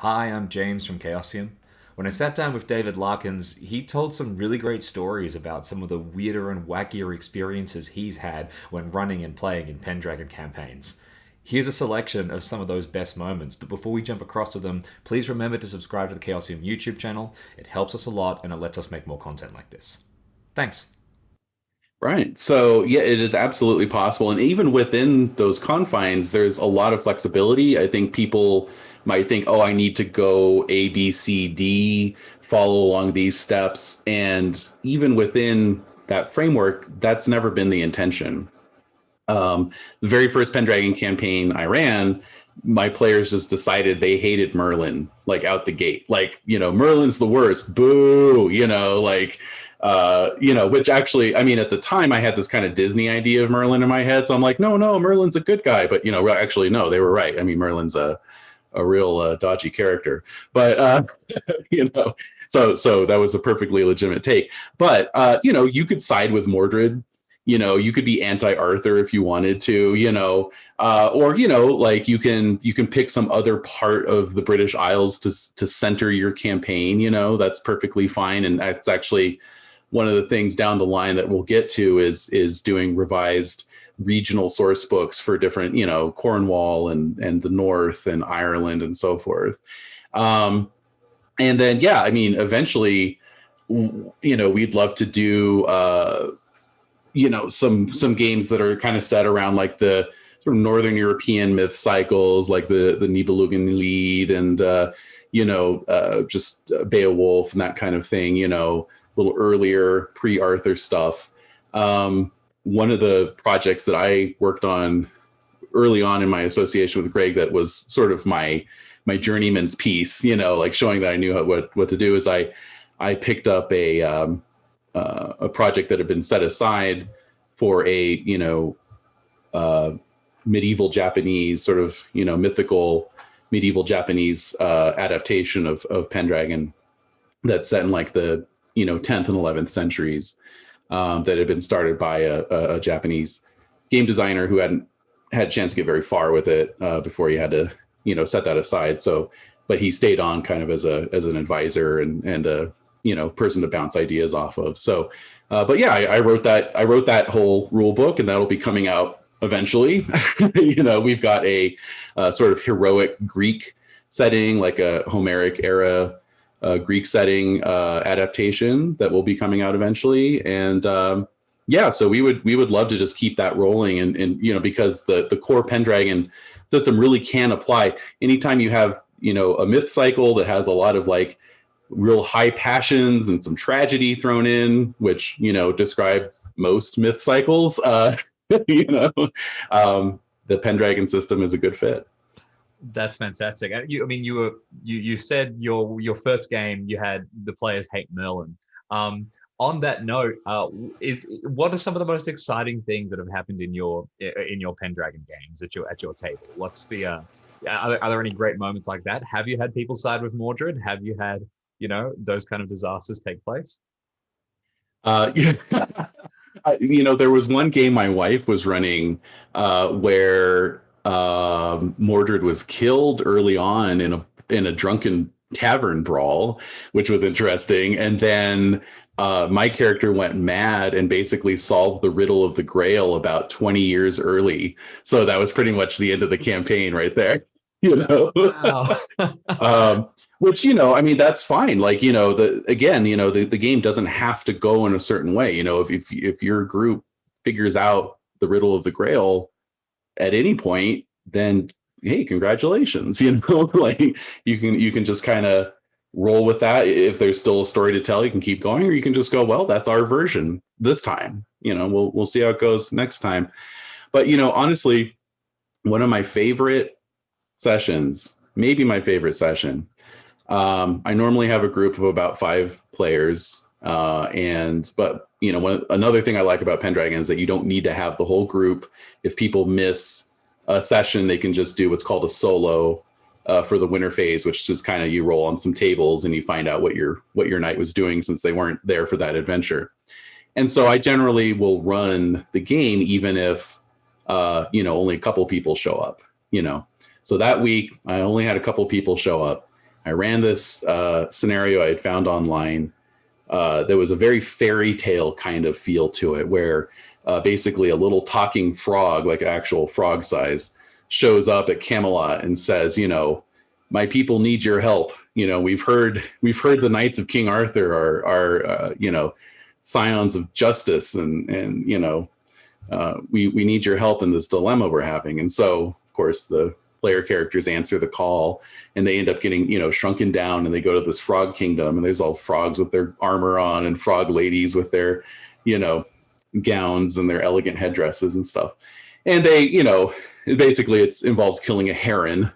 Hi, I'm James from Chaosium. When I sat down with David Larkin, he told some really great stories about some of the weirder and wackier experiences he's had when running and playing in Pendragon campaigns. Here's a selection of some of those best moments, but before we jump across to them, please remember to subscribe to the Chaosium YouTube channel. It helps us a lot and it lets us make more content like this. Thanks. Right. So, yeah, it is absolutely possible. And even within those confines, there's a lot of flexibility. I think people might think, oh, I need to go A, B, C, D, follow along these steps. And even within that framework, that's never been the intention. The very first Pendragon campaign I ran, my players just decided they hated Merlin, like out the gate. Like, Merlin's the worst. Boo, which actually, I mean, at the time I had this kind of Disney idea of Merlin in my head. So I'm like, no, Merlin's a good guy. But, actually, no, they were right. I mean, Merlin's a real dodgy character. But, so that was a perfectly legitimate take. But, you could side with Mordred. You could be anti-Arthur if you wanted to, or like you can pick some other part of the British Isles to center your campaign. That's perfectly fine, and that's actually one of the things down the line that we'll get to is doing revised regional source books for different, Cornwall and the North and Ireland and so forth. And then, yeah, I mean, eventually, we'd love to do some games that are kind of set around like the sort of Northern European myth cycles, like the Nibelungen Lied and just Beowulf and that kind of thing. A little earlier pre-Arthur stuff. One of the projects that I worked on early on in my association with Greg that was sort of my journeyman's piece, like showing that I knew what to do, is I picked up a project that had been set aside for a medieval Japanese sort of mythical medieval Japanese adaptation of Pendragon that's set in like the 10th and 11th centuries, that had been started by a Japanese game designer who hadn't had a chance to get very far with it before he had to set that aside. So, but he stayed on kind of as an advisor and a person to bounce ideas off of. So, but yeah, I wrote that whole rule book, and that'll be coming out eventually. We've got a sort of heroic Greek setting, like a Homeric era Greek setting adaptation that will be coming out eventually. And yeah, so we would love to just keep that rolling, and because the core Pendragon system really can apply anytime you have a myth cycle that has a lot of like real high passions and some tragedy thrown in, which describe most myth cycles. The Pendragon system is a good fit. That's fantastic. You said your first game you had the players hate Merlin. On that note, what are some of the most exciting things that have happened in your Pendragon games at your table? What's the are there any great moments like that? Have you had people side with Mordred? Have you had those kind of disasters take place? Yeah. There was one game my wife was running where Mordred was killed early on in a drunken tavern brawl, which was interesting. And then my character went mad and basically solved the riddle of the Grail about 20 years early. So that was pretty much the end of the campaign right there. Wow. Which, I mean, that's fine. Like, the game doesn't have to go in a certain way. If your group figures out the riddle of the Grail at any point, then hey, congratulations. Like you can just kind of roll with that. If there's still a story to tell, you can keep going, or you can just go, well, that's our version this time. We'll see how it goes next time. But honestly, one of my favorite sessions, maybe my favorite session. I normally have a group of about 5 players. But another thing I like about Pendragon is that you don't need to have the whole group. If people miss a session, they can just do what's called a solo for the winter phase, which is kind of you roll on some tables and you find out what your knight was doing since they weren't there for that adventure. And so I generally will run the game even if only a couple people show up. So that week I only had a couple people show up. I ran this scenario I had found online. There was a very fairy tale kind of feel to it, where basically a little talking frog, like actual frog size, shows up at Camelot and says, you know, my people need your help. You know, we've heard the knights of King Arthur are you know, scions of justice, and you know, we need your help in this dilemma we're having. And so, of course, the player characters answer the call, and they end up getting, you know, shrunken down, and they go to this frog kingdom, and there's all frogs with their armor on, and frog ladies with their, you know, gowns and their elegant headdresses and stuff. And they, you know, basically it involves killing a heron,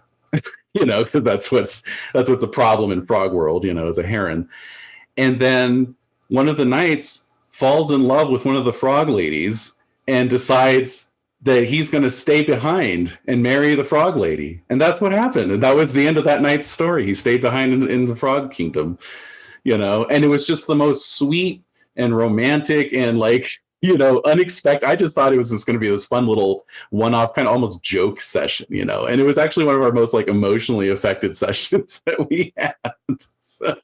you know, because that's what's the problem in frog world, you know, is a heron. And then one of the knights falls in love with one of the frog ladies and decides that he's going to stay behind and marry the frog lady. And that's what happened. And that was the end of that knight's story. He stayed behind in the frog kingdom, you know, and it was just the most sweet and romantic and, like, you know, unexpected. I just thought it was just going to be this fun little one-off kind of almost joke session, you know, and it was actually one of our most, like, emotionally affected sessions that we had. So